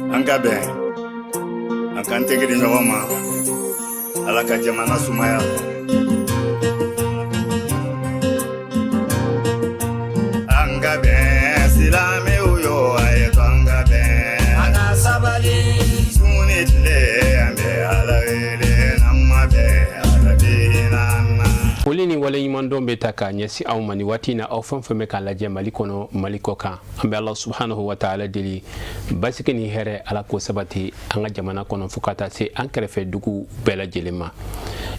an ka bɛn an k'an tɛgɛ di ɲɔgɔn ma Ala ka jamana sumaya an ka bɛn silamɛw yo a ye to an ka bɛn an ka sabali sun ni tile an bɛ Ala wele n'an ma bɛn Ala bɛ na. Foli ni wale ɲuman dɔn bɛ ta k'a ɲɛsin aw ma ni waati in na aw fɛn fɛn bɛ k'a lajɛ Mali kɔnɔ Mali kɔ kan an bɛ Ala subhanahu wa ta'ala deli basigi ni hɛrɛ Ala k'o sabati an ka jamana kɔnɔ fo ka taa se an kɛrɛfɛ dugu bɛɛ lajɛlen ma.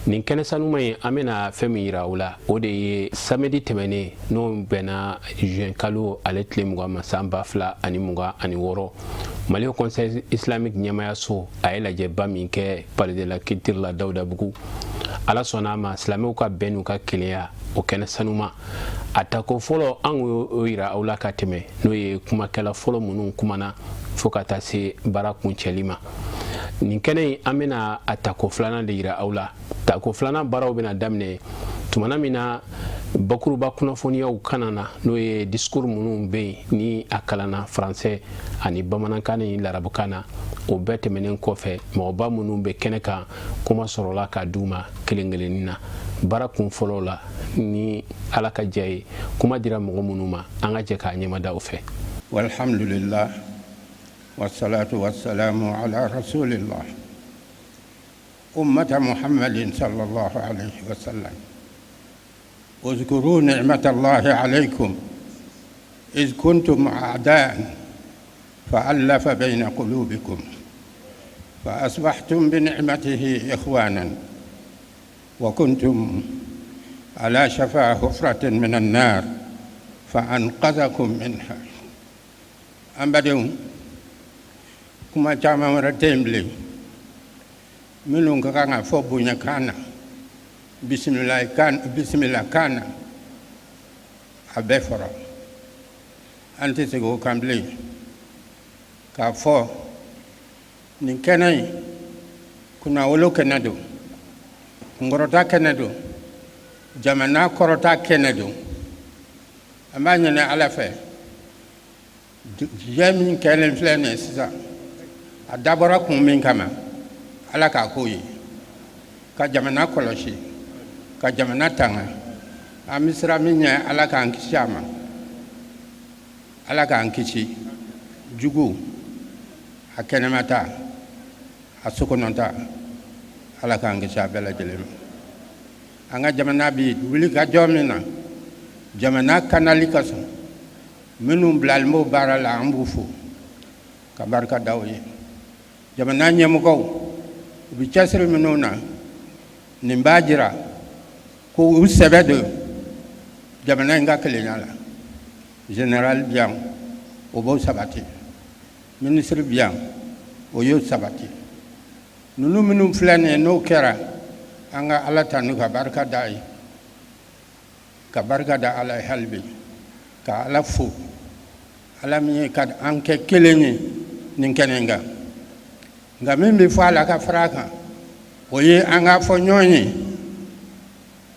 Nin kɛnɛ sanuma in an bɛna fɛn min yira u la o de ye samedi tɛmɛnen n'o bɛnna juin kalo ale tile 20 ma san 2026 Mali Conseil Islamique ɲɛmayaso a ye lajɛba min kɛ Palais de la Culture la Dawudabugu. Ala sɔnna a ma silamɛw ka bɛn n'u ka kelenya o kɛnɛ sanuma a tako fɔlɔ an y'o yira aw la ka tɛmɛ n'o ye kumakɛla fɔlɔ minnu kumana fo ka taa se baara kuncɛli ma. Nin kɛnɛ in an bɛna a tako filanan de yira aw la. Tako filanan baaraw bɛna daminɛ tumana min na bakuruba kunnafoniyaw kana na n'o ye discours minnu bɛ yen ni a kalanna faransɛ ani bamanankan ni larabukan na o bɛɛ tɛmɛnen kɔfɛ mɔgɔba minnu bɛ kɛnɛ kan kuma sɔrɔla ka d'u ma kelen-kelennin na baara kun fɔlɔ la ni Ala ka diya ye kuma dira mɔgɔ minnu ma an ka jɛ k'a ɲɛmada u fɛ. Walhamdulillah wassalatu wassalamu ala rasulillah ummata Muhammadin sallallahu alayhi wa sallam. اذكروا نعمة الله عليكم إذ كنتم أعداء فألف بين قلوبكم فأصبحتم بنعمته إخوانا وكنتم على شفا حفرة من النار فأنقذكم منها. أمبدو كما جامع مرتين لي منو كان فوبونيا كان bismillah kana abefora ante sego kamble ka fo ni kenai kuna wolo kenado ngorota kenado jamana korota kenado amanya na alafe jamin kelen flene sisa adabara kun min kama ala ka koyi ka jamana koloshi ka jamana tanga amisra minya ala ka ankishama ala ka ankishi jugu akenemata asukononta ala ka ankisha bela jelema anga jamana bi wuli ka jomina jamana kanali kaso minum blalmo barala ambufu ka barka dawye jamana nyemugo bi chasri minuna nimbajira ko usebede jamana nga kelenya la général bien o bo sabati ministre bien o yo sabati nunu minum flane no kera anga ala tanu ka barka dai ka barka da ala halbi ka ala fu ala mi ka anke kelenye nin kenenga nga mimbi fala ka fraka o ye anga fo nyonyi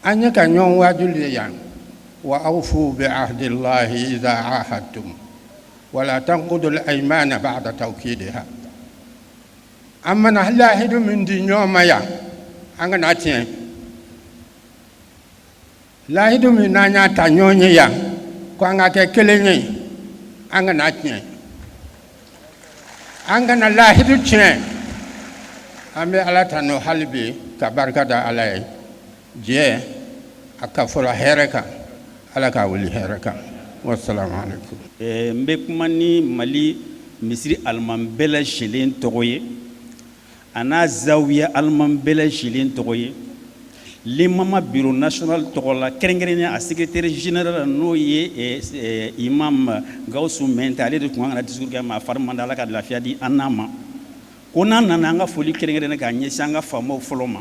أنك نيون واجليان وأوفوا بعهد الله إذا عاهدتم ولا تنقضوا الأيمان بعد توكيدها أما نحلاهد من دي نيوم يا أنك ناتين لاهد من نانيا تانيوني يا كوانا كيليني أنك ناتين أنك نلاهد تين أمي على تانو حلبي كبركة عليه je akafura hereka alaka wuli hereka wassalamu alaikum. Mbe kuma ni Mali misiri alman bɛɛ lajɛlen tɔgɔ ye a n'a zawiya alman bɛɛ lajɛlen tɔgɔ ye limama bureau national tɔgɔ la kɛrɛnkɛrɛnnen a secrétaire général n'o ye imam Gawusu Mɛnte ale de tun kan ka discours kɛ ma fari man di Ala ka lafiya di an n'a ma ko n'an nana an ka foli kɛrɛnkɛrɛnnen k'a ɲɛsin an ka faamaw fɔlɔ ma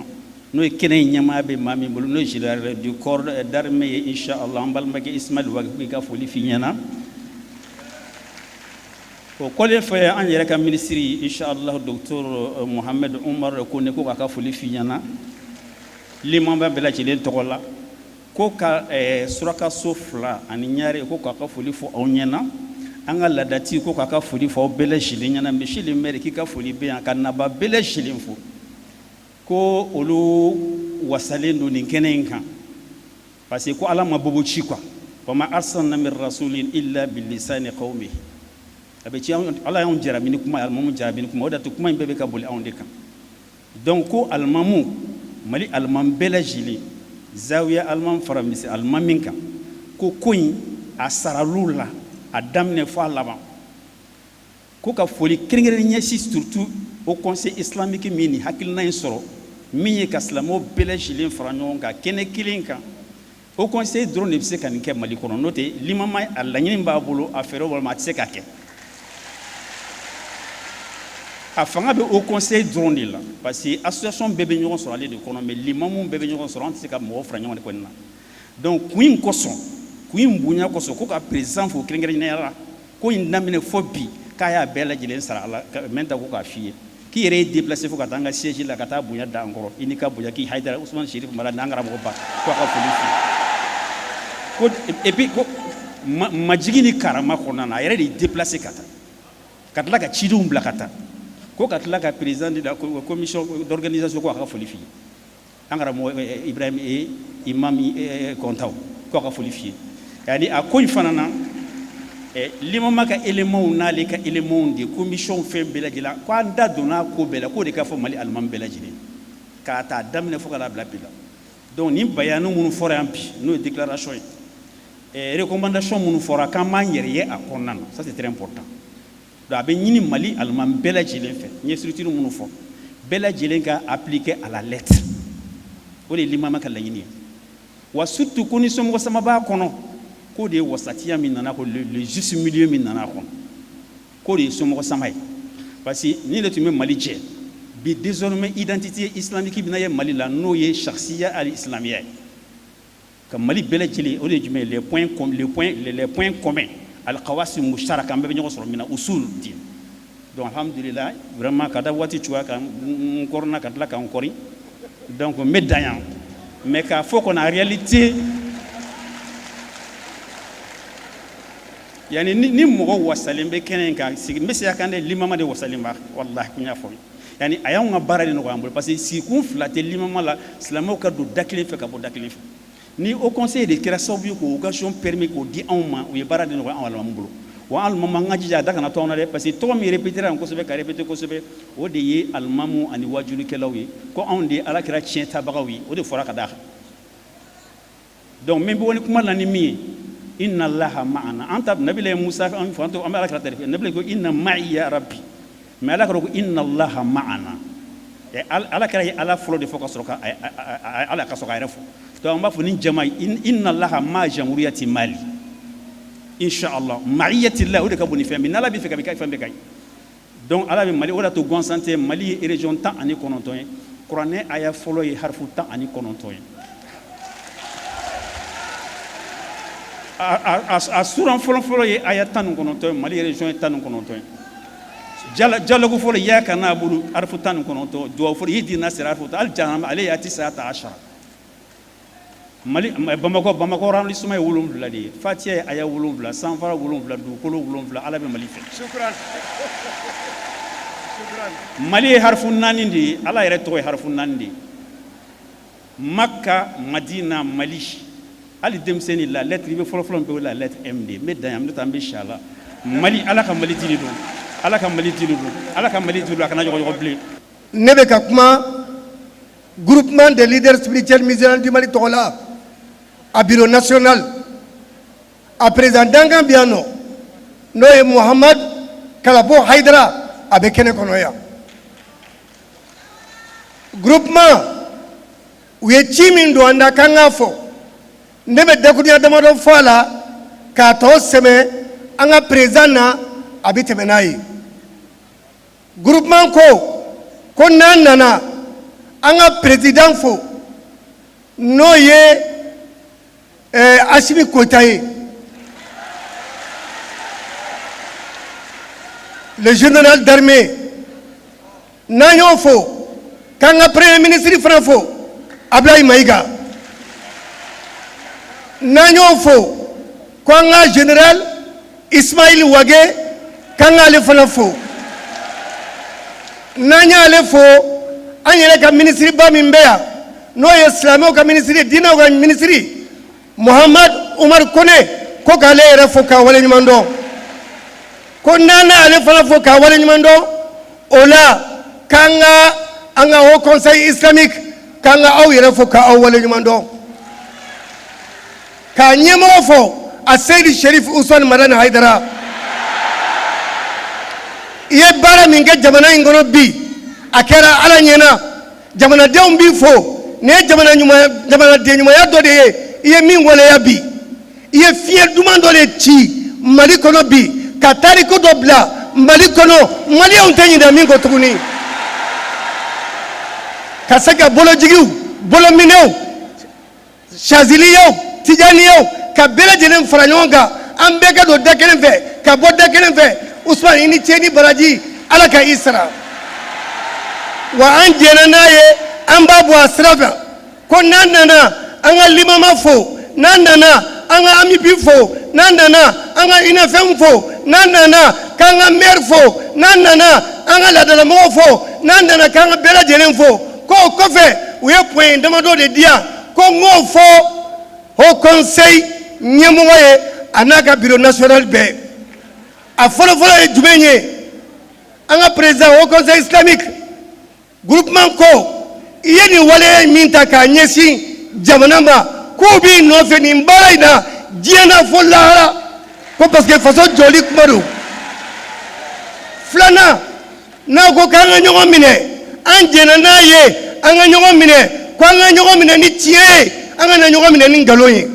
n'o ye kɛnɛ in ɲɛmaa bɛ maa min bolo n'o ye général du corps d'armée ye inchallah an balimakɛ Ismail Wagibu ka foli f'i ɲɛna o kɔlen fɛ an yɛrɛ ka ministre inchallah docteur Mohamed Umar ko ne ko k'a ka foli f'i ɲɛna limamba bɛɛ lajɛlen tɔgɔ la ko ka surakaso 2 ani ɲare ko k'a ka foli fɔ aw ɲɛna an ka ladati ko k'a ka foli fɔ aw bɛɛ lajɛlen ɲɛna monsieur le maire k'i ka foli bɛ yan ka naba bɛɛ lajɛlen fo ko olu wasalen don nin kɛnɛ in kan parce que ko ala ma bobo ci quoi wa ma arsalna min rasulin illa bilisani qawmihi a bɛ ci ala y'anw jarabi ni kuma alimamu jarabi ni kuma o de y'a to kuma in bɛɛ bɛ ka boli anw de kan donc ko alimamu mali alimamu bɛɛ lajɛlen zawiya alimamu fara misi alimamu min kan ko in a saral'u la a daminɛ fɔ a laban ko ka foli kɛrɛnkɛrɛnnen ɲɛsin surtout au conseil islamique min ni hakilina in sɔrɔ min ye ka silamɛw bɛɛ lajɛlen fara ɲɔgɔn kan kɛnɛ kelen kan au conseil dɔrɔn de bɛ se ka nin kɛ mali kɔnɔ n'o tɛ limama a laɲini b'a bolo a fɛɛrɛ walima a tɛ se ka kɛ a fanga bɛ au conseil dɔrɔn de la parce que association bɛɛ bɛ ɲɔgɔn sɔrɔ ale de kɔnɔ mais limamu bɛɛ bɛ ɲɔgɔn sɔrɔ an tɛ se ka mɔgɔw fara ɲɔgɔn de kɔni na donc kun in kosɔn kun in bonya kosɔn ko ka président fo kɛrɛnkɛrɛnnenya la ko in daminɛ fɔ bi k'a y'a bɛɛ lajɛlen sara ala mɛ ta ko k'a f'i ye k'i yɛrɛ ye déplacé fo ka taa an ka siège la ka taa bonya da an kɔrɔ i ni ka bonya k'i Haidara Ousmane Chérif Mara n'an karamɔgɔ ba ko a ka foli f'i ye ko et puis ko majigi ni karama kɔnɔna na a yɛrɛ de ye déplacé ka taa ka tila ka cidenw bila ka taa ko ka tila ka président de la commission d'organisation ko a ka foli f'i ye an karamɔgɔ Ibrahim imam Kontaw ko a ka foli f'i ye yani a ko in fana na limama ka éléments n'ale ka éléments de commission fɛn bɛɛ lajɛlen ko an da donna ko bɛɛ la k'o de ka fɔ mali alimami bɛɛ lajɛlen k'a ta daminɛ fo ka n'a bila bi la donc nin bayani minnu fɔra yan bi n'o ye déclaration ye recommandation minnu fɔra k'an b'an yɛrɛ ye a kɔnɔna na ça c'est très important donc a bɛ ɲini mali alimami bɛɛ lajɛlen fɛ n ye structure minnu fɔ bɛɛ lajɛlen ka appliquer à la lettre o de ye limama ka laɲini ye wa surtout ko ni somɔgɔ sama b'a kɔnɔ ko de ye wasatiya min nana ko le juste milieu min nana kɔnɔ ko de ye somɔgɔ sama ye parce que ni de tun bɛ mali jɛ bi désormais identité islamique bɛna ye mali la n'o ye shakhsiya ali islamiya ye ka mali bɛɛ lajɛlen o de ye jumɛn ye les points communs al qawasim musharaka an bɛɛ bɛ ɲɔgɔn sɔrɔ min na usul din donc alhamdulillah vraiment ka da waati cogoya kan n kɔrɔna ka tila k'an kɔri donc n bɛ dan yan mais k'a fɔ kɔni en réalité yani ni mɔgɔ wasalen bɛ kɛnɛ in kan sigi n bɛ se kan dɛ limama de wasalen b'a wallahi kun y'a fɔ yani a y'anw ka baara de nɔgɔya an bolo parce que sigikun fila tɛ limama la silamɛw ka don da kelen fɛ ka bɔ da kelen fɛ ni au conseil de kɛra sababu ye k'o occasion permis k'o di anw ma u ye baara de nɔgɔya anw alimamu bolo wa alimamu an ka jija a da kana to anw na dɛ parce que tɔgɔ min répétera yan kosɛbɛ ka répéter kosɛbɛ o de ye alimamu ani wajulikɛlaw ye ko anw de ye ala kɛra tiɲɛ tabagaw ye o de fɔra ka d'a kan donc min bɛ wani kuma la ni min ye inna allaha ma'ana anta nabila musa an fanto am ala kala tarif nabila ko inna ma'i ya rabbi mais ala ko inna allaha ma'ana e ala kala ala folo de foka soka ala ka soka refo to am ba fo ni jama inna allaha ma jamhuriyati mali insha allah ma'iyati allah o de ka boni fembe nala bi fe ka bi kay fembe kay donc ala bi mali o da to gon santé mali région tan ani kononton qur'an aya folo yi harfu tan ani kononton a suran fɔlɔ ye aya 19 mali région ye 19 dialogue fɔlɔ ya kana bulu arfu 19 duwa fɔlɔ yidina sira arfu al jahannam ale ya 19 mali bamako arrondissement ye 7 de ye fatiha ye aya 7 sanfara 7 dugukolo 7 ala bɛ mali fɛ shukran mali ye harfu 4 de ye ala yɛrɛ tɔgɔ ye harfu 4 de ye makka madina mali ali denmisɛnnin la lettre i bɛ fɔlɔ-fɔlɔ min bɛ la lettre M de n bɛ dan yan n bɛ taa n bɛ si a la mali ala ka mali dili don ala ka mali dili don ala ka mali dili don a kana ɲɔgɔn bilen ne bɛ ka kuma groupement des leaders spirituels musulmans du Mali tɔgɔ la a bureau national a président dankan bɛ yan nɔ n'o ye Muhamad Kalabo Haidara a bɛ kɛnɛ kɔnɔ yan groupement u ye ci min don an na k'an k'a fɔ ne bɛ dakuruɲa damadɔ fɔ a la k'a tɔ sɛmɛ an ka président na a bɛ tɛmɛ n'a ye groupement ko n'an nana an ka président fo n'o ye Asimi Koita ye le général d'armée n'an y'o fo k'an ka premier ministre fana fo Ablaye Maïga n'an y'o fo ko an ka général Ismail Wage kanga ale fana fo nanya ale fo an yɛrɛ ka ministre ba min bɛ yan n'o ye silamɛw ka ministre diinɛw ka ministre Muhammad Umar Kone ko k'ale yɛrɛ fo k'a waleɲuman dɔn ko n'an ale fana fo k'a waleɲuman dɔn o la k'an ka an ka Haut Conseil islamique k'an ka aw yɛrɛ fo k'aw waleɲuman dɔn k'a ɲɛmɔgɔ fɔ a Seydi Sherif Usman Madani Haidara i ye baara min kɛ jamana in kɔnɔ bi a kɛra Ala ɲɛna jamanadenw b'i fo nin ye jamanaden ɲumanya dɔ de ye i ye min waleya bi i ye fiɲɛ duman dɔ de ci Mali kɔnɔ bi ka tariku dɔ bila Mali kɔnɔ maliyɛnw tɛ ɲinɛ min kɔ tuguni ka se ka bolojigiw bolominɛw Chaziliyaw Tijaniyaw ka bɛɛ lajɛlen fara ɲɔgɔn kan an bɛɛ ka don da kelen fɛ ka bɔ da kelen fɛ Usman i ni ce ni baraji Ala ka i sara wa an jɛna n'a ye an b'a bɔ a sira fɛ ko n'an nana an ka limama fo n'an nana an ka amipi fo n'an nana an ka INAFEM fo n'an nana k'an ka maire fo n'an nana an ka laadalamɔgɔw fo n'an nana k'an ka bɛɛ lajɛlen fo ko o kɔfɛ u ye point damadɔ de di yan ko n k'o fɔ Haut Conseil ɲɛmɔgɔ ye a n'a ka bureau national bɛɛ a fɔlɔfɔlɔ ye jumɛn ye an ka président Haut Conseil islamique groupement ko i ye nin waleya min ta k'a ɲɛsin jamana ma k'u b'i nɔfɛ nin baara in na diɲɛ na fo lahara ko parce que faso jɔli kuma don filanan n'a ko k'an ka ɲɔgɔn minɛ an jɛna n'a ye an ka ɲɔgɔn minɛ ko an ka ɲɔgɔn minɛ ni tiɲɛ ye an ka na ɲɔgɔn minɛ ni nkalon ye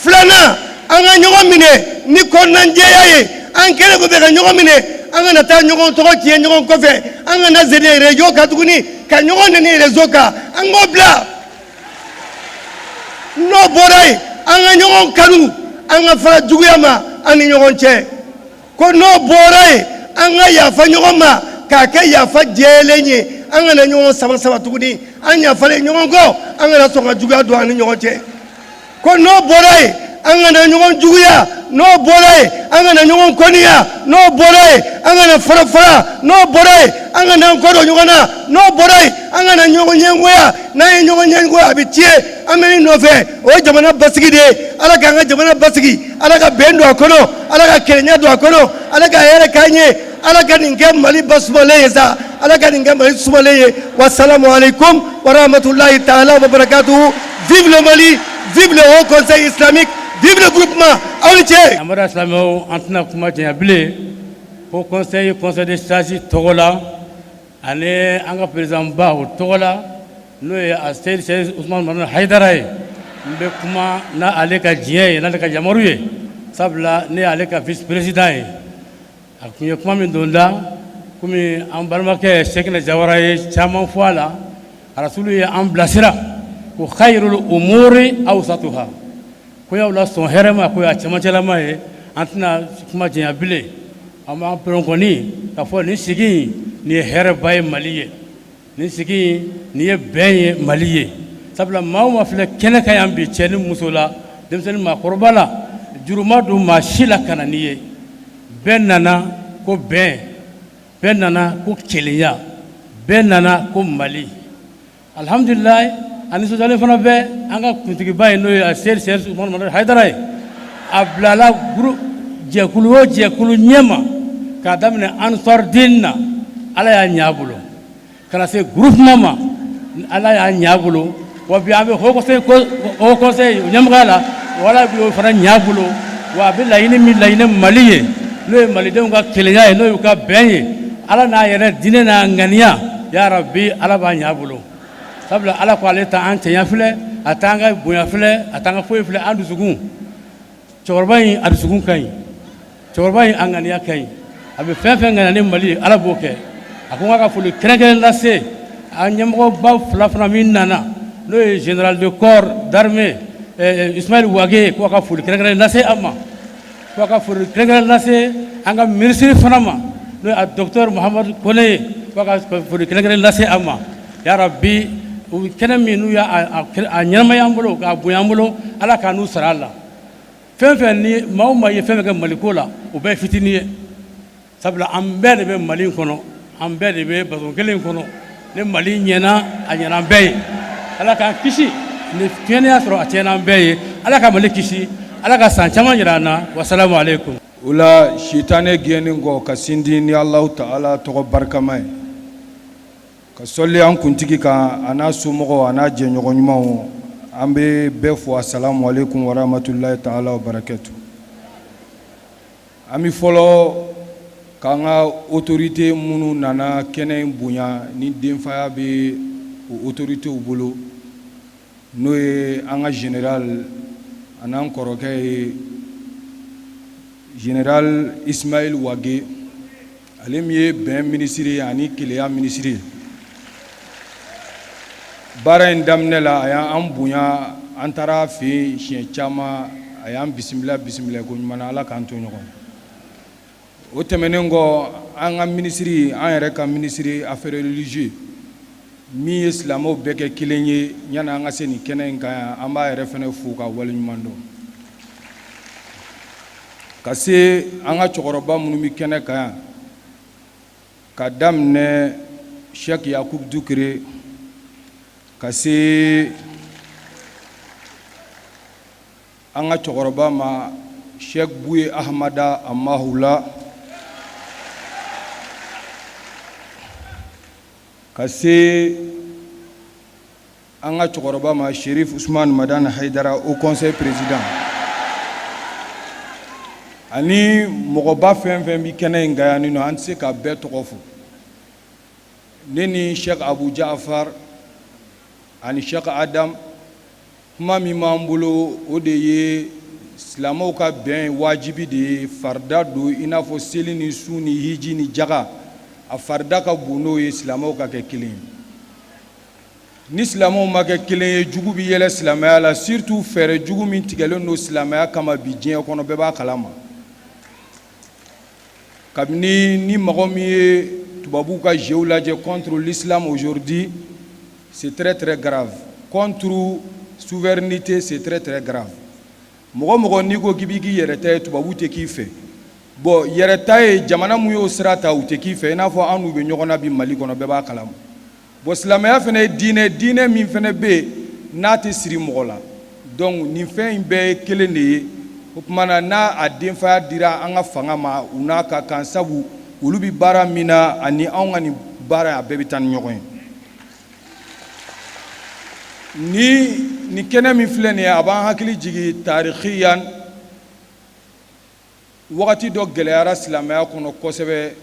filanan an ka ɲɔgɔn minɛ ni kɔnɔnajɛya ye an kɛlen kɔfɛ ka ɲɔgɔn minɛ an ka na taa ɲɔgɔn tɔgɔ tiɲɛ ɲɔgɔn kɔfɛ an ka na zɛlɛ réseau kan tuguni ka ɲɔgɔn nɛni réseau kan an k'o bila n'o bɔra yen an ka ɲɔgɔn kanu an ka fara juguya ma an ni ɲɔgɔn cɛ ko n'o bɔra yen an ka yafa ɲɔgɔn ma k'a kɛ yafa jɛlen ye an ka na ɲɔgɔn sama tuguni an yafalen ɲɔgɔn kɔ an kana sɔn ka juguya don an ni ɲɔgɔn cɛ ko n'o bɔra yen an kana ɲɔgɔn juguya n'o bɔra yen an kana ɲɔgɔn kɔniya n'o bɔra yen an kana fara n'o bɔra yen an kana an kɔ don ɲɔgɔn na n'o bɔra yen an kana ɲɔgɔn ɲɛngoya n'an ye ɲɔgɔn ɲɛngoya a bɛ tiɲɛ an bɛ nin nɔfɛ o ye jamana basigi de ye Ala k'an ka jamana basigi Ala ka bɛn don a kɔnɔ Ala ka kelenya don a kɔnɔ Ala ka hɛrɛ k'an ye Ala ka nin kɛ Mali basumalen ye sa Ala ka nin kɛ Mali sumalen ye wassalamu alaikum wa rahmatulahi ta'ala wa barakatuhu vive le Mali vive le Haut Conseil islamique vive le groupement aw ni cɛ amara silamɛw an tɛna kuma janya bilen Haut Conseil de sage tɔgɔ la ani an ka président ba o tɔgɔ la n'o ye a Seydi Sherif Usman Madani Haidara ye n bɛ kuma n'ale ka diɲɛ ye n'ale ka yamaru ye sabula ne y'ale ka vice président ye a tun ye kuma min don da komi an balimakɛ Sekina Jawara ye caman fɔ a la Rasulu ye an bilasira ko khayrul umuri awsatuha ko y'aw la sɔn hɛrɛ ma ko y'a cɛmancɛlama ye an tɛna kuma janya bilen an b'an pɛrɛn kɔni k'a fɔ nin sigi in nin ye hɛrɛba ye Mali ye nin sigi in nin ye bɛn ye Mali ye sabula maa o maa filɛ kɛnɛ kan yan bi cɛ ni muso la denmisɛnnin maakɔrɔba la juru ma don maa si la ka na n'i ye bɛɛ nana ko bɛn bɛɛ nana ko kelenya bɛɛ nana ko Mali alhamdulilayi a nisɔndiyalen fana bɛ an ka kuntigiba ye n'o ye a Seydi Sherif Usman Madani Haidara ye a bilala jɛkulu o jɛkulu ɲɛma k'a daminɛ Ansarudine na Ala y'a ɲɛ a bolo ka na se groupement ma Ala y'a ɲɛ a bolo wa bi an bɛ Haut Conseil ɲɛmɔgɔya la wala bi o fana ɲɛ a bolo wa a bɛ laɲini min laɲini Mali ye n'o ye malidenw ka kelenya ye n'o y'u ka bɛn ye Ala n'a yɛrɛ diinɛ n'a ŋaniya ya Rabbi Ala b'a ɲɛ a bolo sabula Ala ko ale ta an cɛɲa filɛ a t'an ka bonya filɛ a t'an ka foyi filɛ an dusukun cɛkɔrɔba in a dusukun ka ɲi cɛkɔrɔba in a ŋaniya ka ɲi a bɛ fɛn fɛn ŋaniya ni Mali ye Ala b'o kɛ a ko n ka foli kɛrɛnkɛrɛn lase a ɲɛmɔgɔba fila fana min nana n'o ye général de corps d'armée Ismail Wage ko a ka foli kɛrɛnkɛrɛn lase a ma ko a ka foli kɛrɛnkɛrɛn lase an ka ministre fana ma n'o ye a docteur Muhammad Kone ye ko a ka foli kɛrɛnkɛrɛn lase a ma ya Rabbi kɛnɛ min n'u y'a ɲɛnamaya an bolo k'a bonya an bolo Ala k'a n'u sara a la fɛn fɛn ni maa o maa ye fɛn fɛn kɛ maliko la o bɛɛ ye fitinin ye sabula an bɛɛ de bɛ mali in kɔnɔ an bɛɛ de bɛ baton kelen in kɔnɔ ni mali ɲɛna a ɲɛna an bɛɛ ye ala k'an kisi ni tiɲɛni y'a sɔrɔ a tiɲɛna an bɛɛ ye ala ka mali kisi ala ka san caman jira an na wasalamu aleykum. o la sitanɛ gɛnni kɔ ka sindi ni alahu ta'ala tɔgɔ barikama ye ka sɔli an kuntigi kan a n'a somɔgɔw a n'a jɛɲɔgɔn ɲumanw an bɛ bɛɛ fo asalamu aleykum wa rahmatulahi ta'ala wa barakatu. an bɛ fɔlɔ k'an ka autorité minnu nana kɛnɛ in bonya ni denfaya bɛ o autoritéw bolo n'o ye an ka général an'an kɔrɔkɛ ye général Ismaël Wage ale min ye bɛn minisiri ye ani keleya minisiri ye. baara in daminɛ la a y'an bonya an taara fɛ yen siɲɛ caman a y'an bisimila ko ɲuman na ala k'an to ɲɔgɔn. o tɛmɛnen kɔ an ka minisiri an yɛrɛ ka minisiri affaires religieuses min ye silamɛw bɛɛ kɛ kelen ye yanni an ka se nin kɛnɛ in kan yan an b'a yɛrɛ fana fo ka waleɲuman dɔn. ka se an ka cɛkɔrɔba minnu bɛ kɛnɛ kan yan ka daminɛ Cheikh Yakubu Dukure ka se an ka cɛkɔrɔba ma Cheikh Buye Ahmada Amahula ka se an ka cɛkɔrɔba ma Sherif Usman Madani Haidara au conseil président ani mɔgɔba fɛn fɛn bɛ kɛnɛ in kan yan nɔ an tɛ se ka bɛɛ tɔgɔ fɔ ne ni Cheikh Abu Jafar ani Cheikh Adam kuma min b'an bolo o de ye silamɛw ka bɛn wajibi de ye farida don i n'a fɔ seli ni su ni hiji ni jaga a farida ka bon n'o ye silamɛw ka kɛ kelen ye. ni silamɛw ma kɛ kelen ye jugu bɛ yɛlɛ silamɛya la surtout fɛɛrɛ jugu min tigɛlen don silamɛya kama bi diɲɛ kɔnɔ bɛɛ b'a kalama. kabini ni mɔgɔ min ye tubabuw ka jeux lajɛ contre l'islam aujourd'hui c'est très très grave. contre souveraineté c'est très très grave. mɔgɔ n'i ko k'i b'i k'i yɛrɛ ta ye tubabuw tɛ k'i fɛ. bon yɛrɛ ta ye jamana mun y'o sira ta u tɛ k'i fɛ i n'a fɔ an n'u bɛ ɲɔgɔn na bi Mali kɔnɔ bɛɛ b'a kalama. bon silamɛya fana ye diinɛ min fana bɛ yen n'a tɛ siri mɔgɔ la donc nin fɛn in bɛɛ ye kelen de ye. o tuma na n'a a denfaya dira an ka fanga ma u n'a ka kan sabu olu bɛ baara min na ani anw ka nin baara a bɛɛ bɛ taa ni ɲɔgɔn ye. ni kɛnɛ min filɛ nin ye a b'an hakili jigin tarikiyan wagati dɔ gɛlɛyara silamɛya kɔnɔ kosɛbɛ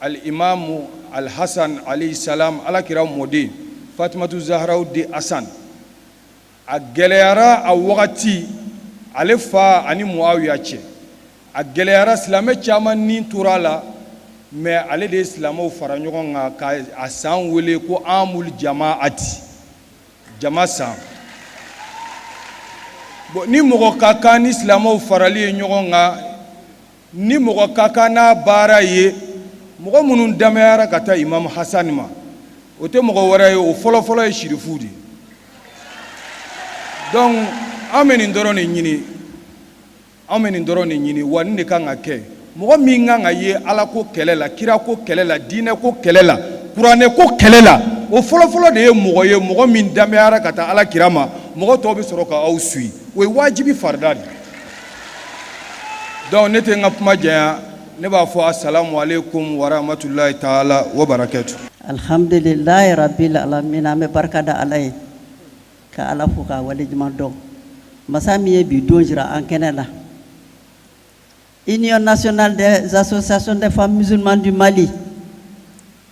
al-imamu al-Hasan alayhi salam alakira mɔden Fatimatu Zahraw de Hasan a gɛlɛyara a wagati ale fa ani Muawiya cɛ a gɛlɛyara silamɛ caman ni tora la mais ale de ye silamɛw fara ɲɔgɔn kan ka a san wele ko amul jamaati jama san. bon ni mɔgɔ ka kan ni silamɛw farali ye ɲɔgɔn kan ni mɔgɔ ka kan n'a baara ye mɔgɔ minnu damɛyara ka taa Imam Hasan ma o tɛ mɔgɔ wɛrɛ ye o fɔlɔfɔlɔ ye shirifu de. donc an bɛ nin dɔrɔn de ɲini wa nin de kan ka kɛ. mɔgɔ min kan ka ye ala ko kɛlɛ la kira ko kɛlɛ la diinɛ ko kɛlɛ la kuranɛ ko kɛlɛ la o fɔlɔfɔlɔ de ye mɔgɔ ye mɔgɔ min damɛyara ka taa ala kira ma mɔgɔ tɔw bɛ sɔrɔ ka aw suit o ye wajibi farida de. donc ne tɛ n ka kuma janya ne b'a fɔ asalamu aleykum wa rahmatulahi ta'ala wa barakatu. alhamdulilayi rabbil alamin an bɛ barika da ala ye ka ala fo k'a waleɲuman dɔn masa min ye bi don jira an kɛnɛ la. Union nationale des associations des femmes musulmanes du Mali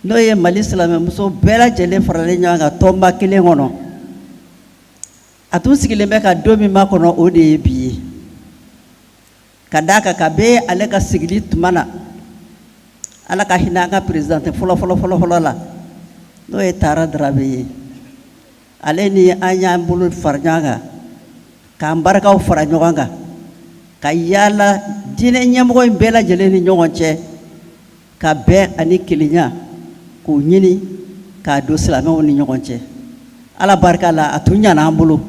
n'o ye Mali silamɛmuso bɛɛ lajɛlen faralen ɲɔgɔn kan tɔnba kelen kɔnɔ a tun sigilen bɛ ka don min makɔnɔ o de ye bi ye ka d'a kan kabe ale ka sigili tuma na ala ka hinɛ an ka présidente fɔlɔ la n'o ye Tara Darabe ye ale ni an y'an bolo fara ɲɔgɔn kan k'an barikaw fara ɲɔgɔn kan ka yala diinɛ ɲɛmɔgɔ in bɛɛ lajɛlen ni ɲɔgɔn cɛ ka bɛn ani kelenya k'o ɲini k'a don silamɛw ni ɲɔgɔn cɛ. ala barika la a tun ɲana an bolo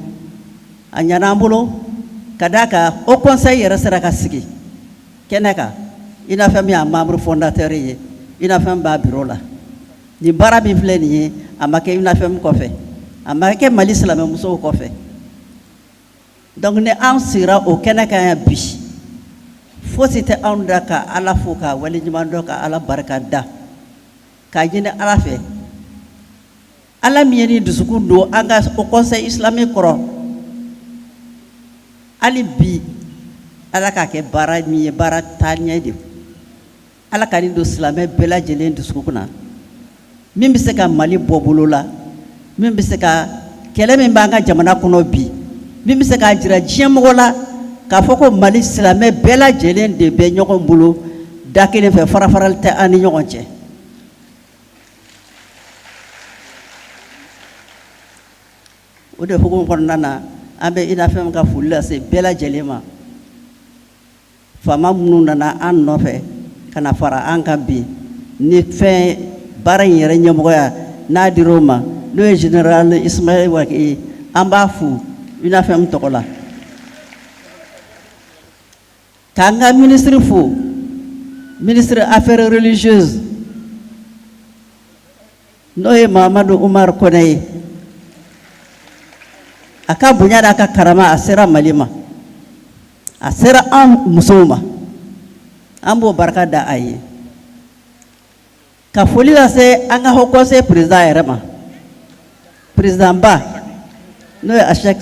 ka d'a kan o conseil yɛrɛ sera ka sigi kɛnɛ kan i n'a fɔ min y'a membre fondateur ye i n'a fɔ min b'a bureau la nin baara min filɛ nin ye a ma kɛ i n'a fɔ min kɔfɛ a ma kɛ Mali silamɛmusow kɔfɛ donc ni an sigira o kɛnɛ kan yan bi fosi tɛ anw da ka Ala fo ka waleɲuman dɔn ka Ala barika da k'a ɲini Ala fɛ Ala min ye ni dusukun don an ka o conseil islamique kɔrɔ hali bi Ala k'a kɛ baara min ye baara taaɲɛ de Ala ka nin don silamɛ bɛɛ lajɛlen dusukun na min bɛ se ka Mali bɔ bolo la min bɛ se ka kɛlɛ min b'an ka jamana kɔnɔ bi min bɛ se k'a jira diɲɛ mɔgɔ la k'a fɔ ko Mali silamɛ bɛɛ lajɛlen de bɛ ɲɔgɔn bolo da kelen fɛ farafarali tɛ an ni ɲɔgɔn cɛ o de hukumu kɔnɔna na an bɛ INAFEM ka foli lase bɛɛ lajɛlen ma faama minnu nana an nɔfɛ ka na fara an kan bi ni fɛn baara in yɛrɛ ɲɛmɔgɔya n'a dir'o ma n'o ye général Ismaël Waki ye an b'a fo INAFEM tɔgɔ la k'an ka ministre fo ministre affaires religieuses n'o ye Mahamadu Umar Kɔnɛ ye a ka bonya n'a ka karama a sera Mali ma a sera an musow ma an b'o barika da a ye ka foli lase an ka Haut Conseil président yɛrɛ ma président ba n'o ye Achec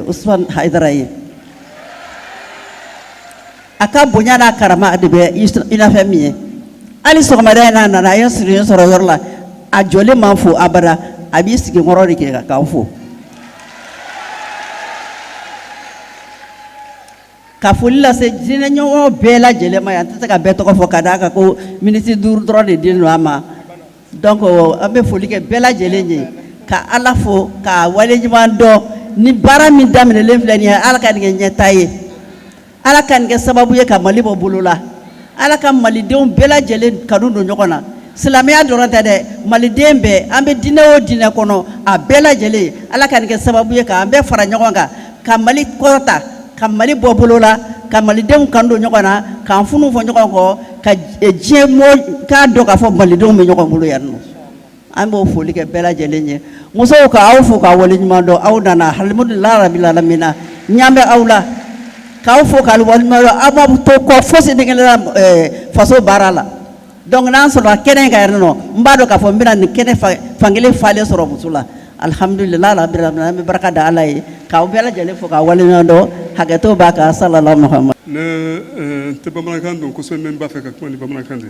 Usman Haidara ye a ka bonya n'a karama de bɛ INAFEM ye hali sɔgɔmada in n'a nana a ye siriɲɛ sɔrɔ yɔrɔ la a jɔlen man fo abada a b'i sigi kɔrɔ de kɛ k'aw fo ka foli lase diinɛ ɲɔgɔn bɛɛ lajɛlen ma yan an tɛ se ka bɛɛ tɔgɔ fɔ ka d'a kan ko miniti 5 dɔrɔn de dilen don an ma donc an bɛ foli kɛ bɛɛ lajɛlen ye ka Ala fo ka waleɲuman dɔn ni baara min daminɛlen filɛ nin ye Ala ka nin kɛ ɲɛta ye Ala ka nin kɛ sababu ye ka Mali bɔ bolo la Ala ka malidenw bɛɛ lajɛlen kanu don ɲɔgɔn na silamɛya dɔrɔn tɛ dɛ maliden bɛɛ an bɛ diinɛ o diinɛ kɔnɔ a bɛɛ lajɛlen Ala ka nin kɛ sababu ye k'an bɛɛ fara ɲɔgɔn kan ka Mali kɔrɔta ka Mali bɔ bolo la ka malidenw kan don ɲɔgɔn na k'an funu fɔ ɲɔgɔn kɔ ka diɲɛ mɔɔ k'a dɔn k'a fɔ malidenw bɛ ɲɔgɔn bolo yan nɔ an b'o foli kɛ bɛɛ lajɛlen ye musow ka aw fo k'aw waleɲuman dɔn aw nana alhamdulilahi rabil alamina ɲan bɛ aw la k'aw fo k'aw waleɲuman dɔn aw ma to kɔ fosi denkɛla faso baara la donc n'an sɔrɔ kɛnɛ in kan yan nɔ n b'a dɔn k'a fɔ n bɛna nin kɛnɛ fankelen falen sɔrɔ muso la alhamdulilahi rabil alamina an bɛ barika da Ala ye k'aw bɛɛ lajɛlen fo k'aw waleɲuman dɔn hakɛto b'a kan sallallahu Muhammad ne tɛ bamanankan dɔn kosɛbɛ mais n b'a fɛ ka kuma ni bamanankan de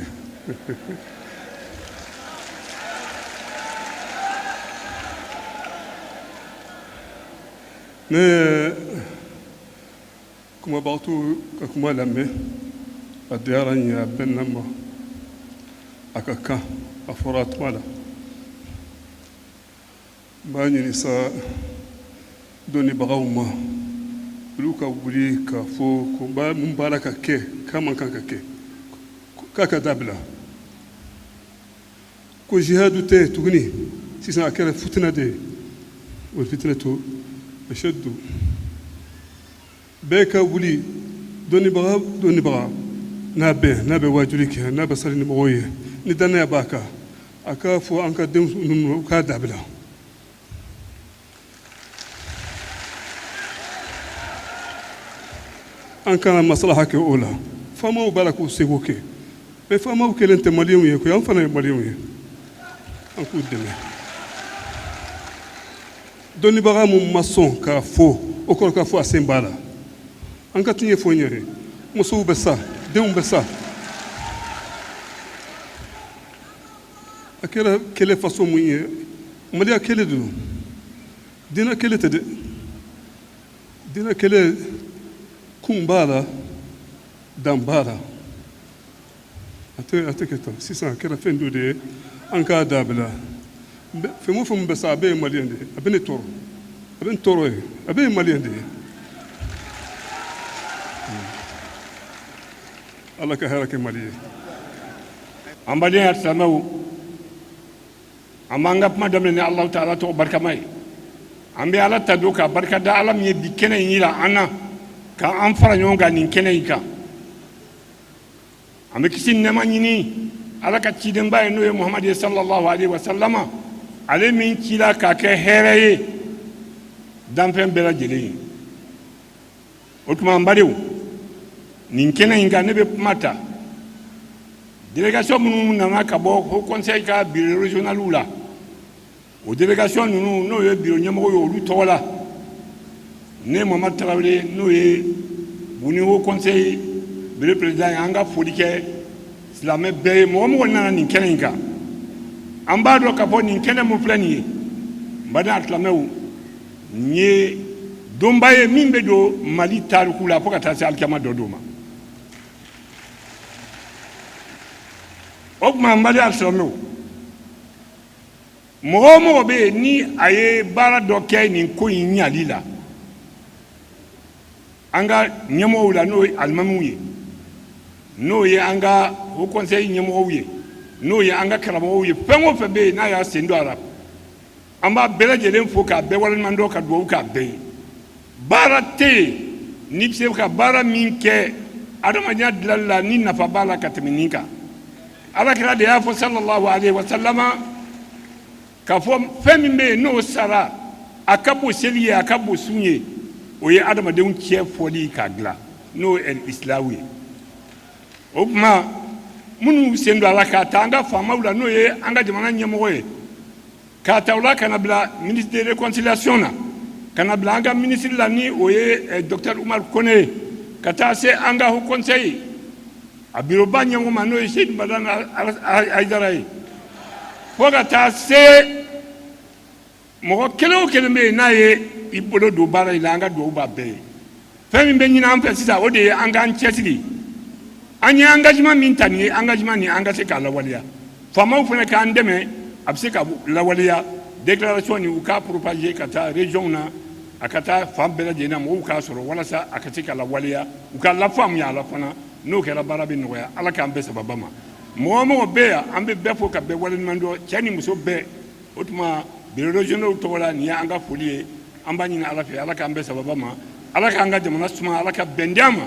ne kumabagatɔw ka kuma lamɛn a diyara n ye a bɛnna n ma a ka kan a fɔra a tuma la n b'a ɲini sa dɔnnibagaw ma olu ka wuli k'a fɔ ko mun b'a la ka kɛ k'a man kan ka kɛ k'a ka dabila ko jihadu tɛ tuguni sisan a kɛra fitina de ye o fitina to ashaddu bɛɛ ka wuli dɔnnibaga n'a bɛ wajuli kɛ n'a bɛ sali ni mɔgɔw ye ni danaya b'a kan a k'a fɔ an ka denmisɛnw ninnu k'a dabila an kana maslaha kɛ o la faamaw b'a la k'u seko kɛ mais faamaw kelen tɛ maliyɛnw ye koyi an fana ye maliyɛnw ye an k'u dɛmɛ dɔnnibaga mun ma sɔn k'a fɔ o kɔrɔ k'a fɔ a sen b'a la an ka tun ye fɔ n yɛrɛ musow bɛ sa denw bɛ sa a kɛra kɛlɛ faso mun ye maliya kɛlɛ de don diinɛ kɛlɛ tɛ dɛ diinɛ kɛlɛ kun b'a la dan b'a la a tɛ kɛ tan sisan a kɛra fɛn dɔ de ye an k'a dabila fɛn o fɛn bɛ sa a bɛɛ ye maliyɛn de ye a bɛ ne tɔɔrɔ a bɛ n tɔɔrɔ ye a bɛɛ ye maliyɛn de ye ala ka hɛrɛ kɛ mali ye an baden silamɛw an b'an ka kuma daminɛ ni alahu taala tɔgɔ barikama ye an bɛ ala ta don ka barika da ala min ye bi kɛnɛ in yira an na ka an fara ɲɔgɔn kan nin kɛnɛ in kan an bɛ kisi nɛɛma ɲini ala ka cidenba ye n'o ye muhamadu sallallahu alaihi wa sallama ale min cila k'a kɛ hɛrɛ ye danfɛn bɛɛ lajɛlen ye o tuma an badenw nin kɛnɛ in kan ne bɛ kuma ta délégation minnu nana ka bɔ haut conseil ka bureau régional la o délégation ninnu n'o ye bureau ɲɛmɔgɔ ye olu tɔgɔ la ne mamadu tarawele n'o ye buguni haut conseil bureau président ye an ka foli kɛ silamɛ bɛɛ ye mɔgɔ mɔgɔ nana nin kɛnɛ in kan an b'a dɔn k'a fɔ nin kɛnɛ min filɛ nin ye n baden silamɛw nin ye donba ye min bɛ don mali tariku la fo ka taa se alikiyama dɔ don ma o tuma n baden silamɛw mɔgɔ o mɔgɔ bɛ yen ni a ye baara dɔ kɛ nin ko in ɲali la an ka ɲɛmɔgɔw la n'o ye alimamiw ye n'o ye an ka haut conseil ɲɛmɔgɔw ye n'o ye an ka karamɔgɔw ye fɛn o fɛn bɛ yen n'a y'a sen don a la an b'a bɛɛ lajɛlen fo k'a bɛɛ waleɲumandɔn ka dugawu k'a bɛɛ ye baara tɛ yen n'i bɛ se ka baara min kɛ adamadenya dilanli la ni nafa b'a la ka tɛmɛ nin kan alakira de y'a fɔ sallallahu alaihi wa sallama k'a fɔ fɛn min bɛ yen n'o sara a ka bon seli ye a ka bon sun ye o ye adamadenw cɛ fɔli k'a dilan n'o ye isilamu ye o tuma minnu sen don a la k'a ta an ka faamaw la n'o ye an ka jamana ɲɛmɔgɔ ye k'a ta o la ka na bila ministre de réconciliation na ka na bila an ka ministre la ni o ye docteur Umar Kone ye ka taa se an ka haut conseil a bureau ba ɲɛmɔgɔ ma n'o ye Seydou Badane Aïdara ye fo ka taa se mɔgɔ kelen o kelen bɛ yen n'a ye i bolo don baara in la an ka dugawu b'a bɛɛ ye fɛn min bɛ ɲini an fɛ sisan o de ye an k'an cɛsiri an ye engagement min ta nin ye engagement nin an ka se k'a lawaleya faamaw fana k'an dɛmɛ a bɛ se ka lawaleya déclaration nin u k'a propager ka taa région na a ka taa fan bɛɛ lajɛlen na mɔgɔw k'a sɔrɔ walasa a ka se ka lawaleya u ka lafaamuya a la fana n'o kɛra baara bɛ nɔgɔya ala k'an bɛɛ sababa ma mɔgɔ o mɔgɔ bɛ yan an bɛ bɛɛ fo ka bɛɛ waleɲumandɔn cɛ ni muso bɛɛ o tuma bureau régional tɔgɔ la nin ye an ka foli ye an b'a ɲini ala fɛ ala k'an bɛɛ sababa ma ala k'an ka jamana suma ala ka bɛn di an ma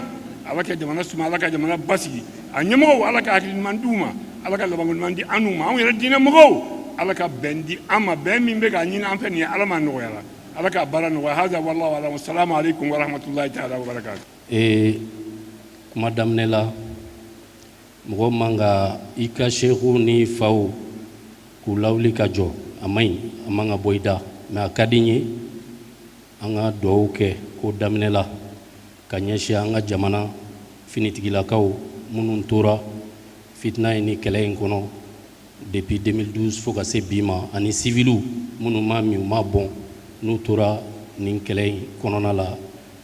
ala ka jamana suma ala ka jamana basigi a ɲɛmɔgɔw ala ka hakili ɲuman d'u ma ala ka laban ɲuman di an n'u ma anw yɛrɛ diinɛ mɔgɔw ala ka bɛn di an ma bɛn min bɛ k'a ɲini an fɛ nin ye ala m'a nɔgɔya la ala ka baara nɔgɔya haza wallahu alam assalamu alaikum wa rahmatullahi ta'ala wa barakatuh kuma daminɛ la mɔgɔ man ka i ka seku ni faw k'u lawuli ka jɔ a man ɲi a man ka bɔ i da mɛ a ka di n ye an ka dugawu kɛ ko daminɛ la ka ɲɛsin an ka jamana finitigilakaw minnu tora fitina ye ni kɛlɛ in kɔnɔ depuis 2012 fo ka se bi ma ani civiliw minnu m'a min u m'a bɔn n'u tora nin kɛlɛ in kɔnɔna la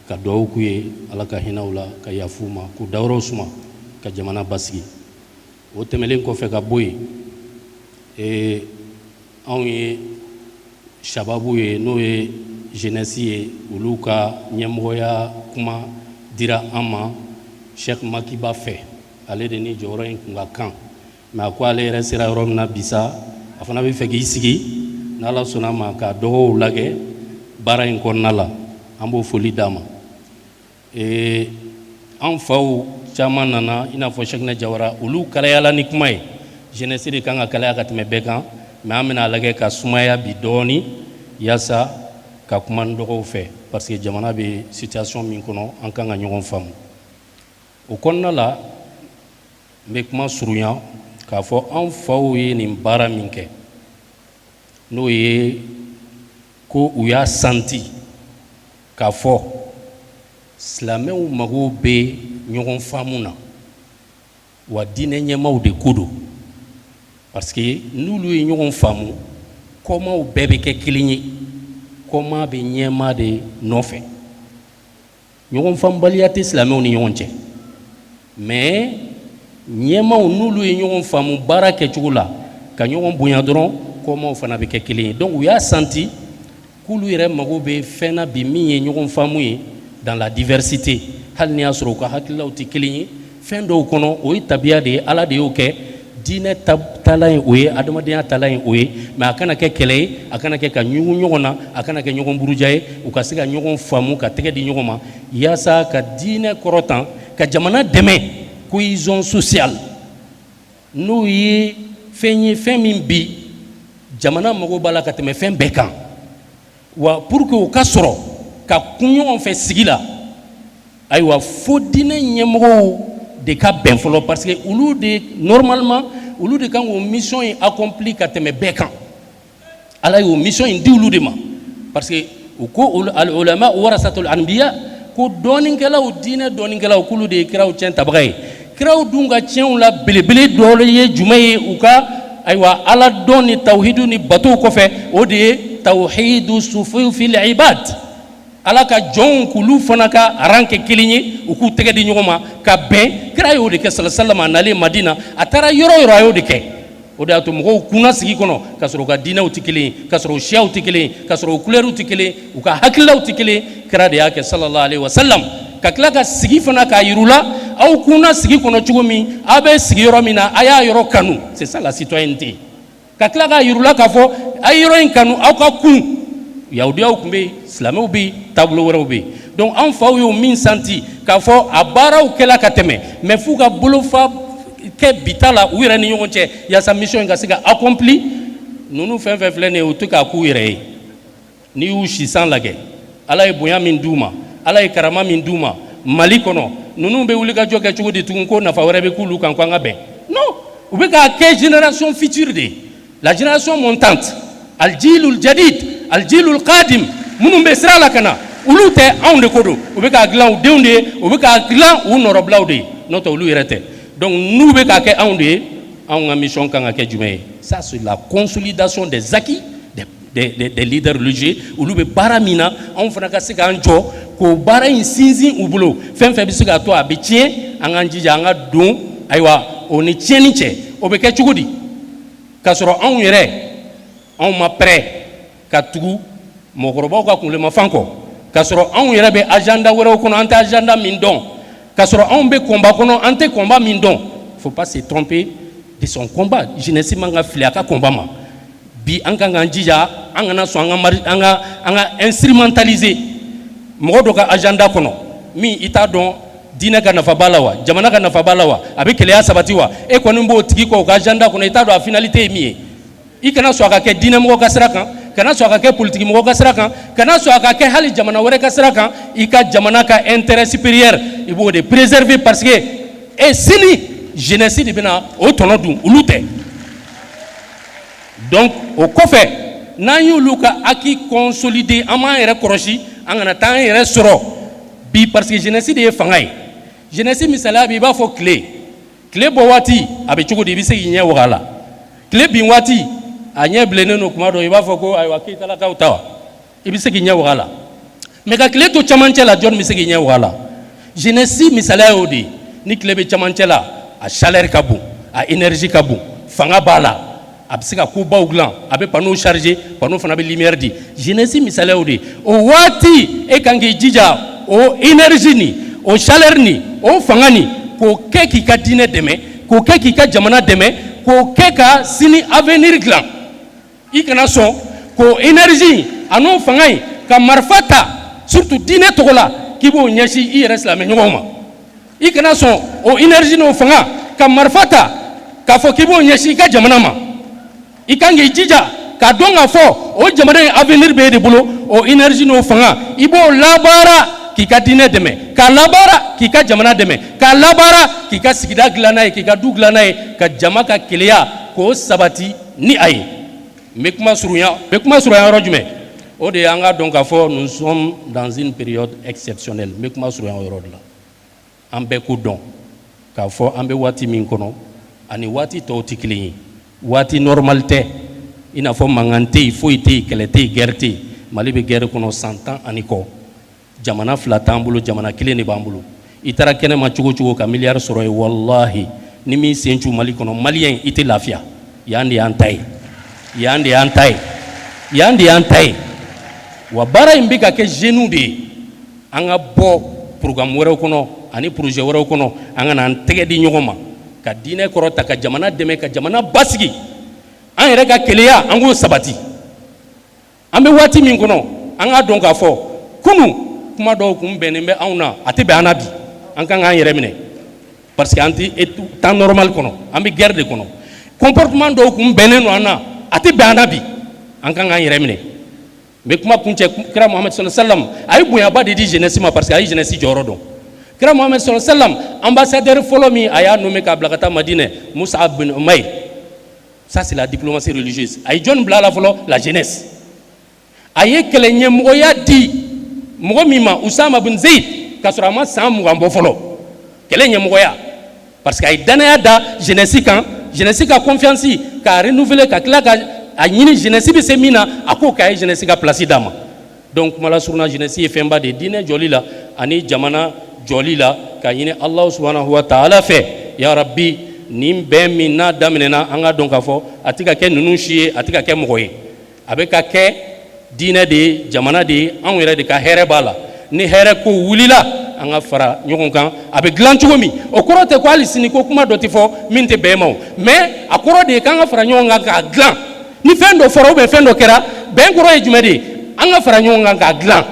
ka dugawu k'u ye ala ka hinɛw la ka yafu ma k'u dayɔrɔw suma ka jamana basigi o tɛmɛlen kɔfɛ ka bɔ yen anw ye sababu ye n'o ye jeunesse ye olu ka ɲɛmɔgɔya kuma dira an ma Cheikh Makiba fɛ ale de ni jɔyɔrɔ in kun ka kan mɛ a ko ale yɛrɛ sera yɔrɔ min na bisa a fana bɛ fɛ k'i sigi n'ala sɔnna ma ka dɔgɔw lagɛ baara in kɔnɔna la an b'o foli d'a ma an faw caman nana i n'a fɔ Cheikhna Jawara olu kalayala ni kuma ye jeunesse de kan ka kalaya ka tɛmɛ bɛɛ kan mɛ an bɛna lagɛ ka sumaya bi dɔɔni yaasa ka kuma n dɔgɔw fɛ parce que jamana bɛ situation min kɔnɔ an kan ka ɲɔgɔn faamu o kɔnɔna la n bɛ kuma surunya k'a fɔ an faw ye nin baara min kɛ n'o ye ko u y'a santi k'a fɔ silamɛw mago bɛ ɲɔgɔn faamu na wa diinɛ ɲɛmaaw de ko don parce que n'olu ye ɲɔgɔn faamu kɔmaw bɛɛ bɛ kɛ kelen ye kɔma bɛ ɲɛmaa de nɔfɛ ɲɔgɔn faamubaliya tɛ silamɛw ni ɲɔgɔn cɛ mais ɲɛmaaw n'olu ye ɲɔgɔn faamu baara kɛcogo la ka ɲɔgɔn bonya dɔrɔn kɔmaw fana bɛ kɛ kelen ye donc u y'a santi k'olu yɛrɛ mago bɛ fɛn na bi min ye ɲɔgɔn faamu ye dans la diversité hali ni y'a sɔrɔ u ka hakililaw tɛ kelen ye fɛn dɔw kɔnɔ o ye tabiya de ye ala de y'o kɛ diinɛ talan ye o ye adamadenya talan ye o ye mais a kana kɛ kɛlɛ ye a kana kɛ ka ɲugu ɲɔgɔn na a kana kɛ ɲɔgɔn buruja ye u ka se ka ɲɔgɔn faamu ka tɛgɛ di ɲɔgɔn ma yaasa ka diinɛ kɔrɔtan ka jamana dɛmɛ cohésion sociale n'o ye fɛn min bi jamana mago b'a la ka tɛmɛ fɛn bɛɛ kan wa pour que o ka sɔrɔ ka kun ɲɔgɔn fɛ sigi la ayiwa fo diinɛ ɲɛmɔgɔw de ka bɛn fɔlɔ parce que olu de normalement olu de kan k'o mission in accompli ka tɛmɛ bɛɛ kan ala y'o mission in di olu de ma parce que u ko al ulama warasatul anbiya ko dɔɔninkɛlaw diinɛ dɔɔninkɛlaw k'olu de ye kiraw tiɲɛ tabaga ye kiraw dun ka tiɲɛw la belebele dɔ ye jumɛn ye u ka ayiwa ala dɔn ni tawhidu ni batow kɔfɛ o de ye tawhidu sufufil ibad ala ka jɔnw k'olu fana ka aran kɛ kelen ye u k'u tɛgɛ di ɲɔgɔn ma ka bɛn kira y'o de kɛ salasalama a nalen madina a taara yɔrɔ yɔrɔ a y'o de kɛ o de y'a to mɔgɔw kunna sigi kɔnɔ ka sɔrɔ u ka diinɛw tɛ kelen ye ka sɔrɔ u siyaw tɛ kelen ye ka sɔrɔ u kulɛriw tɛ kelen ye u ka hakililaw tɛ kelen ye kira de y'a kɛ sallallahu alaihi wasallam ka tila ka sigi fana k'a yir'u la aw kunna sigi kɔnɔ cogo min aw bɛ sigi yɔrɔ min na a y'a yɔrɔ kanu c'est ça la citoyenneté ka tila k'a yir'u la k'a fɔ a ye yɔrɔ in kanu aw ka kun yahudiyaw tun bɛ yen silamɛw bɛ yen taabolo wɛrɛw bɛ yen donc an faw y'o min santi k'a fɔ a baaraw kɛla ka tɛmɛ mais f'u ka bolofa kɛ bita la u yɛrɛ ni ɲɔgɔn cɛ yaasa mission in ka se ka accompli ninnu fɛn fɛn filɛ nin ye u tɛ k'a k'u yɛrɛ ye n'i y'u sisan lajɛ ala ye bonya min d'u ma ala ye karama min d'u ma mali kɔnɔ ninnu bɛ wulikajɔ kɛ cogo di tugun ko nafa wɛrɛ bɛ k'olu kan ko an ka bɛn non u bɛ k'a kɛ génération future de la génération montante aljilul jadid aljilul qadim minnu bɛ sira la ka na olu tɛ anw de ko don u bɛ k'a dilan u denw de ye u bɛ k'a dilan u nɔrɔbilaw de ye n'o tɛ olu yɛrɛ tɛ donc n'u bɛ k'a kɛ anw de ye anw ka mission kan ka kɛ jumɛn ye ça c'est la consolidation des acquis des leaders religieux olu bɛ baara min na anw fana ka se k'an jɔ k'o baara in sinsin u bolo fɛn fɛn bɛ se k'a to a bɛ tiɲɛ an k'an jija an ka don ayiwa o ni tiɲɛni cɛ o bɛ kɛ cogo di k'a sɔrɔ anw yɛrɛ anw ma prêt ka tugu mɔgɔkɔrɔbaw ka kunlemafan kɔ k'a sɔrɔ anw yɛrɛ bɛ agenda wɛrɛw kɔnɔ an tɛ agenda min dɔn k'a sɔrɔ anw bɛ combat kɔnɔ an tɛ combat min dɔn faut pas se tromper de son combat jeunesse man ka fili a ka combat ma bi an kan k'an jija an kana sɔn an ka instrumentaliser mɔgɔ dɔ ka agenda kɔnɔ min i t'a dɔn diinɛ ka nafa b'a la wa jamana ka nafa b'a la wa a bɛ kɛlɛya sabati wa e kɔni b'o tigi kɔ o ka agenda kɔnɔ i t'a dɔn a finalité ye min ye i kana sɔn a ka kɛ diinɛmɔgɔ ka sira kan kana sɔn a ka kɛ politikimɔgɔ ka sira kan kana sɔn a ka kɛ hali jamana wɛrɛ ka sira kan i ka jamana ka intérêt supérieur i b'o de préserver parce que sini jeunesse de bɛna o tɔnɔ dun olu tɛ donc o kɔfɛ n'an y'olu ka acquis consolider an b'an yɛrɛ kɔlɔsi an kana taa an yɛrɛ sɔrɔ bi parce que jeunesse de ye fanga ye jeunesse misaliya bi i b'a fɔ tile bɔ waati a bɛ cogo di i bɛ se k'i ɲɛ waga a la tile bin waati a ɲɛ bilennen don kuma dɔ i b'a fɔ ko ayiwa keyitala ta wa i bɛ se k'i ɲɛ waga a la mais ka tile to camancɛ la jɔn bɛ se k'i ɲɛ waga a la jeunesse misaliya y'o de ye ni tile bɛ camancɛ la a chaleur ka bon a énergie ka bon fanga b'a la a bɛ se ka kobaw dilan a bɛ panneau charger panneau fana bɛ lumière di jeunesse misaliya y'o de ye o waati e kan k'i jija o énergie ni o chaleur ni o fanga ni k'o kɛ k'i ka diinɛ dɛmɛ k'o kɛ k'i ka jamana dɛmɛ k'o kɛ ka sini avenir dilan i kana sɔn k'o énergie a n'o fanga in ka marifa ta surtout diinɛ tɔgɔ la k'i b'o ɲɛsin i yɛrɛ silamɛ ɲɔgɔnw ma i kana sɔn o énergie n'o fanga ka marifa ta k'a fɔ k'i b'o ɲɛsin i ka jamana ma i kan k'i jija k'a dɔn k'a fɔ o jamana in avenir b'e de bolo o énergie n'o fanga i b'o labaara k'i ka diinɛ dɛmɛ k'a labaara k'i ka jamana dɛmɛ k'a labaara k'i ka sigida dilan n'a ye k'i ka du dilan n'a ye ka jama ka keleya k'o sabati ni a ye n bɛ kuma surunya yɔrɔ jumɛn o de y'an ka dɔn k'a fɔ nous sommes dans une période exceptionnelle n bɛ kuma surunya o yɔrɔ de la an bɛɛ ko dɔn k'a fɔ an bɛ waati min kɔnɔ ani waati tɔw tɛ kelen ye waati normal tɛ i n'a fɔ mankan tɛ yen foyi tɛ yen kɛlɛ tɛ yen guerre tɛ yen mali bɛ guerre kɔnɔ san 10 ani kɔ jamana fila t'an bolo jamana kelen de b'an bolo i taara kɛnɛ ma cogo cogo ka miliyari sɔrɔ ye wallahi ni min sen cu mali kɔnɔ maliyɛn i tɛ lafiya yan de y'an ta ye yan de y'an ta ye yan de y'an ta ye wa baara in bɛ ka kɛ jeunes de ye an ka bɔ programme wɛrɛw kɔnɔ ani projet wɛrɛw kɔnɔ an ka na an tɛgɛ di ɲɔgɔn ma ka diinɛ kɔrɔta ka jamana dɛmɛ ka jamana basigi an yɛrɛ ka keleya an k'o sabati an bɛ waati min kɔnɔ an k'a dɔn k'a fɔ kunu kuma dɔw kun bɛnnen bɛ anw na a tɛ bɛn an na bi an kan k'an yɛrɛ minɛ parce que an tɛ temps normal kɔnɔ an bɛ guerre de kɔnɔ comportement dɔw kun bɛnnen don an na a tɛ bɛn an na bi an kan k'an yɛrɛ minɛ n bɛ kuma kuncɛ kira Muhamad sallallahu alaihi wasallam a ye bonyaba de di jeunesse ma parce que a ye jeunesse jɔyɔrɔ dɔn kira Muhamad sallallahu alaihi wasallam ambassadeur fɔlɔ min a y'a nommé k'a bila ka taa Madinɛ Mus'ab bin Umayr ça c'est la diplomatie religieuse a ye jɔnni bila la fɔlɔ la jeunesse a ye kɛlɛ ɲɛmɔgɔya di mɔgɔ min ma Usama bin Zaid k'a sɔrɔ a ma san 20 bɔ fɔlɔ kɛlɛ ɲɛmɔgɔya parce que a ye danaya da jeunesse kan jeunesse ka confiance k'a renouveler ka tila ka a ɲini jeunesse bɛ se min na a k'o k'a ye jeunesse ka place d'a ma donc kuma la suruna jeunesse ye fɛnba de diinɛ jɔli la ani jamana jɔli la ka ɲini Alahu subhanahu wa ta'ala fɛ ya rabbi nin bɛn min n'a daminɛna an ka dɔn k'a fɔ a tɛ ka kɛ ninnu si ye a tɛ ka kɛ mɔgɔ ye a bɛ ka kɛ diinɛ de ye jamana de ye anw yɛrɛ de ka hɛrɛ b'a la ni hɛrɛ ko wulila an ka fara ɲɔgɔn kan a bɛ dilan cogo min o kɔrɔ tɛ ko hali sini ko kuma dɔ tɛ fɔ min tɛ bɛn ma o mais a kɔrɔ de ye k'an ka fara ɲɔgɔn kan k'a dilan ni fɛn dɔ fɔra ou bien fɛn dɔ kɛra bɛn kɔrɔ ye jumɛn de ye an ka fara ɲɔgɔn kan k'a dilan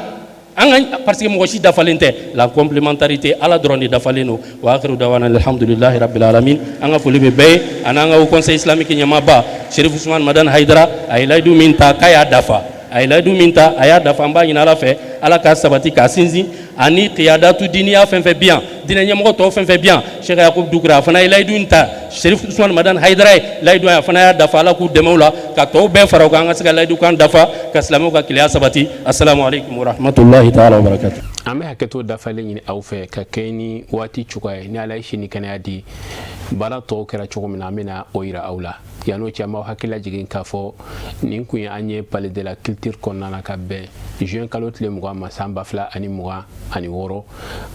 an ka parce que mɔgɔ si dafalen tɛ la complémentarité ala dɔrɔn de dafalen don wa akhiru dawana alhamdulillahi rabbil alamin an ka foli bɛ bɛɛ ye ani an ka haut conseil islamique ɲɛmaaba Cherif Ousmane Madane Haidara a ye layidu min ta k'a y'a dafa a ye layidu min ta a y'a dafa an b'a ɲini ala fɛ ala k'a sabati k'a sinsin ani qiyadatu diniya fɛn fɛn bi yan diinɛ ɲɛmɔgɔ tɔw fɛn fɛn bi yan Cheikh Yakubu Dukura a fana ye layidu in ta Cherif Ousmane Madane Haidara ye layidu a fana y'a dafa ala k'u dɛmɛ o la ka tɔw bɛɛ fara o kan an ka se ka layidu kan dafa ka silamɛw ka keleya sabati assalamu alaikum wa rahmatullahi ta'ala wa barakatuh an bɛ hakɛto dafalen ɲini aw fɛ ka kɛ ni waati cogoya ye ni ala ye si ni kɛnɛya di baara tɔw kɛra cogo min na an bɛna o yira aw la yan'o cɛ an b'aw hakili lajigin k'a fɔ nin kun ye an ye palais de la culture kɔnɔna na ka bɛn juin kalo tile 20 ma san 2026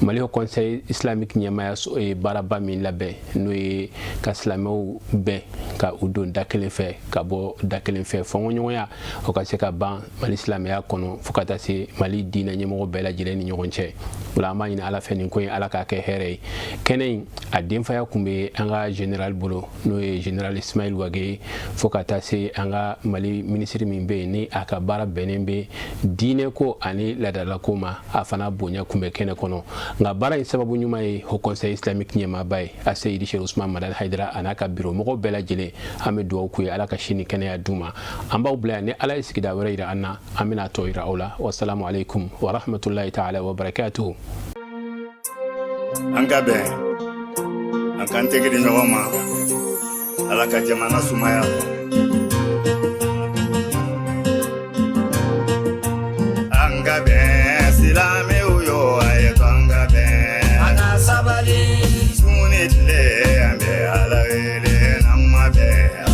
Mali Haut Conseil islamique ɲɛmaya ye baaraba min labɛn n'o ye ka silamɛw bɛn ka u don da kelen fɛ ka bɔ da kelen fɛ fɔnkɔɲɔgɔnya o ka se ka ban Mali silamɛya kɔnɔ fo ka taa se Mali diinɛ ɲɛmɔgɔ bɛɛ lajɛlen ni ɲɔgɔn cɛ o la an b'a ɲini ala fɛ nin ko in ala k'a kɛ hɛrɛ ye kɛnɛ in a denfaya kun bɛ an ka général bolo n'o ye général Ismail Wage fo ka taa se an ka Mali ministre min bɛ yen ni a ka baara bɛnnen bɛ diinɛ ko ani ladalako ma a fana bonya kun bɛ kɛnɛ kɔnɔ nka baara in sababu ɲuman ye Haut Conseil islamique ɲɛmaaba ye a Seyidi Cherif Ousmane Madane Haidara a n'a ka bureau mɔgɔw bɛɛ lajɛlen an bɛ dugawu k'u ye ala ka si ni kɛnɛya d'u ma an b'aw bila yan ni ala ye sigida wɛrɛ yira an na an bɛna tɔ yira aw la wassalamu alaikum wa rahmatullahi ta'ala wa barakatuhu an ka bɛn an k'an tɛgɛ di ɲɔgɔn ma ala ka jamana sumaya an ka bɛn silamɛw yo a ye to an ka bɛn an ka sabali sun ni tile an bɛ ala wele n'an ma bɛn